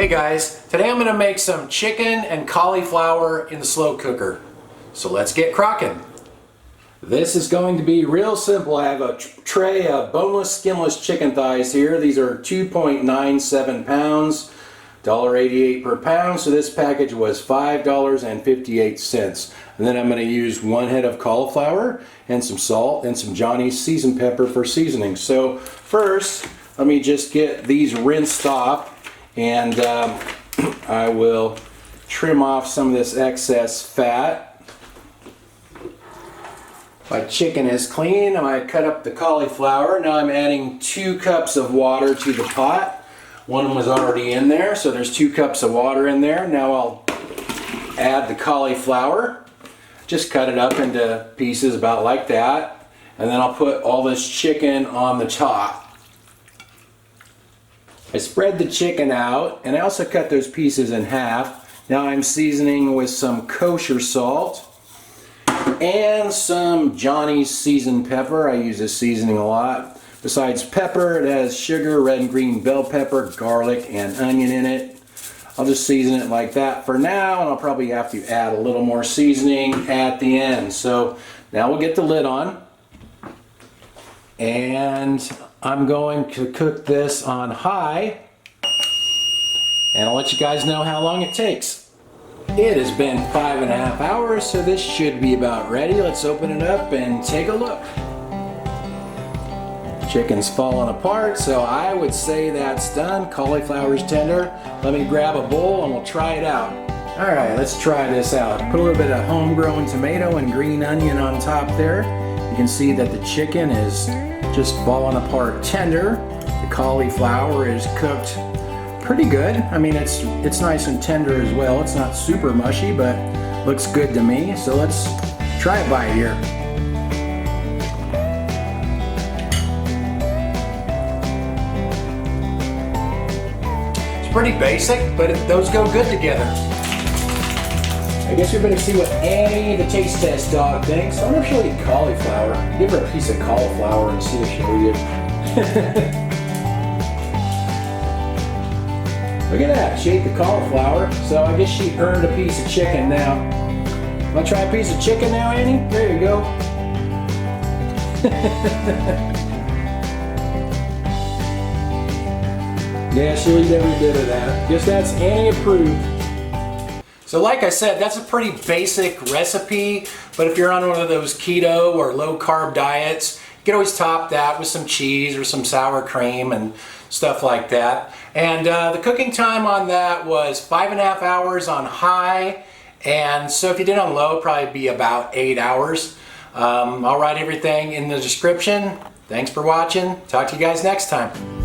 Hey guys, today I'm going to make some chicken and cauliflower in the slow cooker. So let's get crocking. This is going to be real simple. I have a tray of boneless, skinless chicken thighs here. These are 2.97 pounds, $1.88 per pound. So this package was $5.58. And then I'm going to use 1 head of cauliflower and some salt and some Johnny's seasoned pepper for seasoning. So first, let me just get these rinsed off. And I will trim off some of this excess fat. My chicken is clean. I cut up the cauliflower. Now I'm adding 2 cups of water to the pot. One was already in there, so there's 2 cups of water in there. Now I'll add the cauliflower. Just cut it up into pieces about like that. And then I'll put all this chicken on the top. I spread the chicken out, and I also cut those pieces in half. Now I'm seasoning with some kosher salt and some Johnny's seasoned pepper. I use this seasoning a lot. Besides pepper, it has sugar, red and green bell pepper, garlic, and onion in it. I'll just season it like that for now, and I'll probably have to add a little more seasoning at the end. So now we'll get the lid on. And I'm going to cook this on high, and I'll let you guys know how long it takes. It has been 5.5 hours, so this should be about ready. Let's open it up and take a look. Chicken's falling apart, so I would say that's done. Cauliflower's tender. Let me grab a bowl and we'll try it out. Alright, let's try this out. Put a little bit of homegrown tomato and green onion on top there. You can see that the chicken is just falling apart tender. The cauliflower is cooked pretty good. I mean, it's nice and tender as well. It's not super mushy, but looks good to me. So let's try a bite here. It's pretty basic, but those go good together. I guess you're going to see what Annie, the taste test dog, thinks. I wonder if she'll eat cauliflower. Give her a piece of cauliflower and see if she'll eat it. Look at that, she ate the cauliflower, so I guess she earned a piece of chicken now. Want to try a piece of chicken now, Annie? There you go. Yeah, she'll eat every bit of that. Guess that's Annie approved. So like I said, that's a pretty basic recipe, but if you're on one of those keto or low carb diets, you can always top that with some cheese or some sour cream and stuff like that. And the cooking time on that was 5.5 hours on high, and so if you did on low, it'd probably be about 8 hours. I'll write everything in the description. Thanks for watching. Talk to you guys next time.